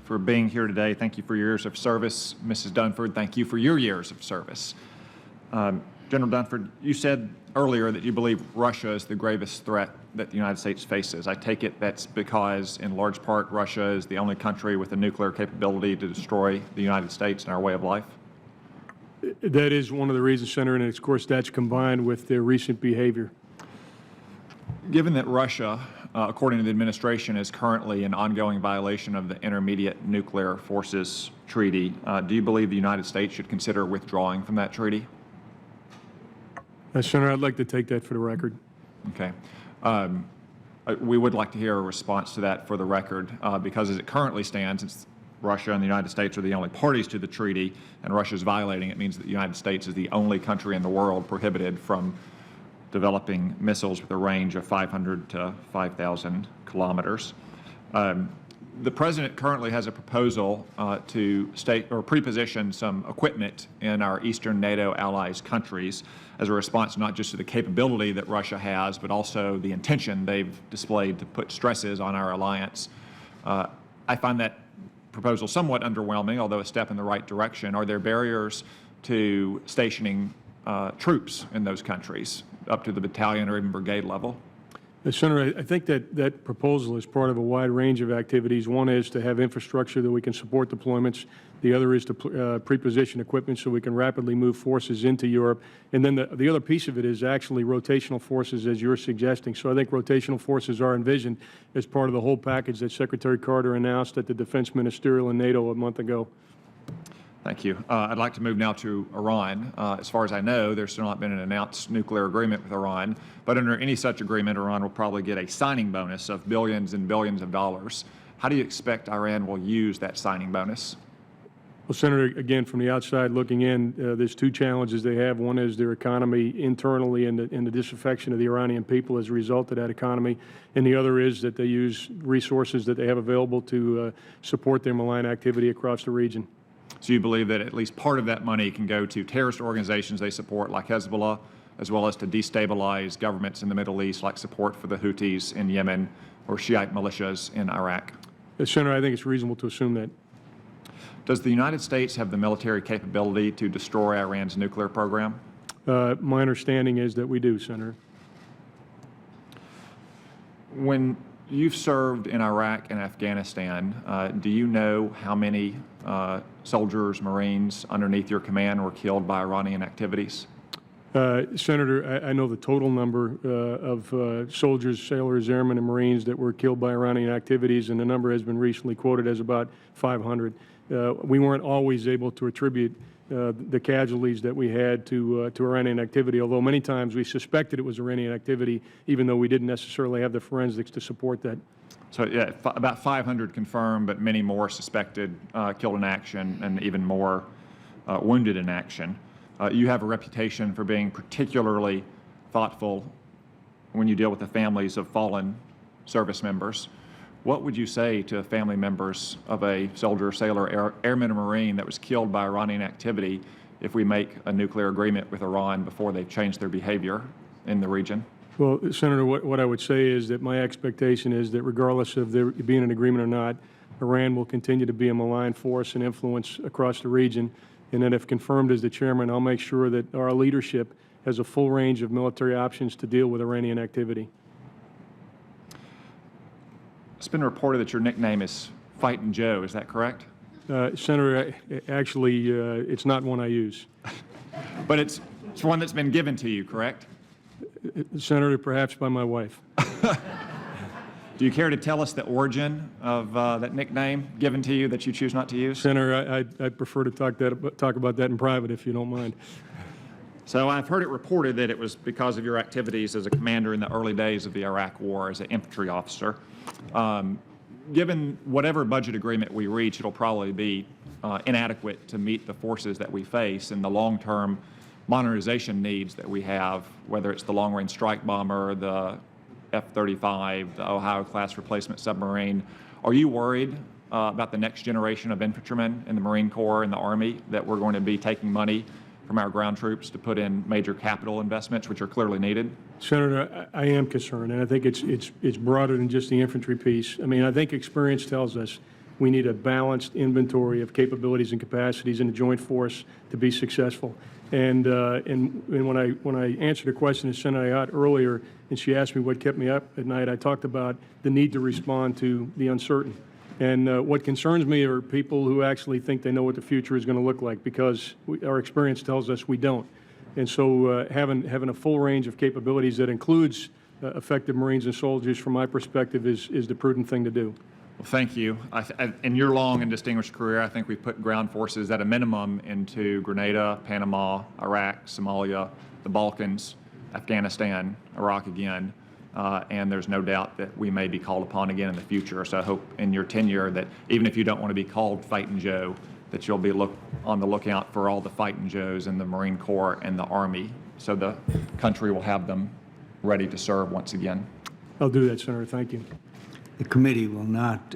for being here today. Thank you for your years of service. Mrs. Dunford, thank you for your years of service. General Dunford, you said earlier that you believe Russia is the gravest threat that the United States faces. I take it that's because, in large part, Russia is the only country with a nuclear capability to destroy the United States and our way of life? That is one of the reasons, Senator, and of course that's combined with their recent behavior. Given that Russia, according to the administration, is currently in ongoing violation of the Intermediate Nuclear Forces Treaty, do you believe the United States should consider withdrawing from that treaty? Senator, I'd like to take that for the record. Okay. We would like to hear a response to that for the record, because as it currently stands, it's Russia and the United States are the only parties to the treaty, and Russia is violating it. Means that the United States is the only country in the world prohibited from developing missiles with a range of 500 to 5,000 kilometers. The President currently has a proposal to pre-position some equipment in our eastern NATO allies countries as a response not just to the capability that Russia has, but also the intention they've displayed to put stresses on our alliance. I find that proposal somewhat underwhelming, although a step in the right direction. Are there barriers to stationing troops in those countries up to the battalion or even brigade level? Senator, I think that proposal is part of a wide range of activities. One is to have infrastructure that we can support deployments. The other is to pre-position equipment so we can rapidly move forces into Europe. And then the other piece of it is actually rotational forces, as you're suggesting. So I think rotational forces are envisioned as part of the whole package that Secretary Carter announced at the Defense Ministerial in NATO a month ago. Thank you. I'd like to move now to Iran. As far as I know, there's still not been an announced nuclear agreement with Iran, but under any such agreement, Iran will probably get a signing bonus of billions and billions of dollars. How do you expect Iran will use that signing bonus? Well, Senator, again, from the outside looking in, there's two challenges they have. One is their economy internally and the disaffection of the Iranian people as a result of that economy. And the other is that they use resources that they have available to support their malign activity across the region. So you believe that at least part of that money can go to terrorist organizations they support, like Hezbollah, as well as to destabilize governments in the Middle East, like support for the Houthis in Yemen or Shiite militias in Iraq? Senator, I think it's reasonable to assume that. Does the United States have the military capability to destroy Iran's nuclear program? My understanding is that we do, Senator. When you've served in Iraq and Afghanistan, do you know how many soldiers, Marines underneath your command were killed by Iranian activities? Senator, I know the total number of soldiers, sailors, airmen, and Marines that were killed by Iranian activities, and the number has been recently quoted as about 500. We weren't always able to attribute the casualties that we had to Iranian activity, although many times we suspected it was Iranian activity, even though we didn't necessarily have the forensics to support that. So, yeah, about 500 confirmed, but many more suspected killed in action and even more wounded in action. You have a reputation for being particularly thoughtful when you deal with the families of fallen service members. What would you say to family members of a soldier, sailor, airman, or Marine that was killed by Iranian activity if we make a nuclear agreement with Iran before they've changed their behavior in the region? Well, Senator, what I would say is that my expectation is that regardless of there being an agreement or not, Iran will continue to be a malign force and influence across the region, and that if confirmed as the chairman, I'll make sure that our leadership has a full range of military options to deal with Iranian activity. It's been reported that your nickname is Fightin' Joe. Is that correct? Senator, actually, it's not one I use. But it's one that's been given to you, correct? Senator, perhaps by my wife. Do you care to tell us the origin of that nickname given to you that you choose not to use? Senator, I'd prefer to talk about that in private, if you don't mind. So I've heard it reported that it was because of your activities as a commander in the early days of the Iraq War as an infantry officer. Given whatever budget agreement we reach, it'll probably be inadequate to meet the forces that we face and the long-term modernization needs that we have, whether it's the long-range strike bomber, the F-35, the Ohio-class replacement submarine. Are you worried about the next generation of infantrymen in the Marine Corps and the Army, that we're going to be taking money from our ground troops to put in major capital investments, which are clearly needed? Senator, I am concerned, and I think it's broader than just the infantry piece. I mean, I think experience tells us We need a balanced inventory of capabilities and capacities in the joint force to be successful. And when I answered a question to Senator Ayotte earlier, and she asked me what kept me up at night, I talked about the need to respond to the uncertain. And what concerns me are people who actually think they know what the future is going to look like, because our experience tells us we don't. And so having a full range of capabilities that includes effective Marines and soldiers, from my perspective, is the prudent thing to do. Well, thank you. In your long and distinguished career, I think we've put ground forces at a minimum into Grenada, Panama, Iraq, Somalia, the Balkans, Afghanistan, Iraq again, and there's no doubt that we may be called upon again in the future. So I hope in your tenure that even if you don't want to be called Fightin' Joe, that you'll be on the lookout for all the Fightin' Joes in the Marine Corps and the Army, so the country will have them ready to serve once again. I'll do that, Senator. Thank you. The committee will not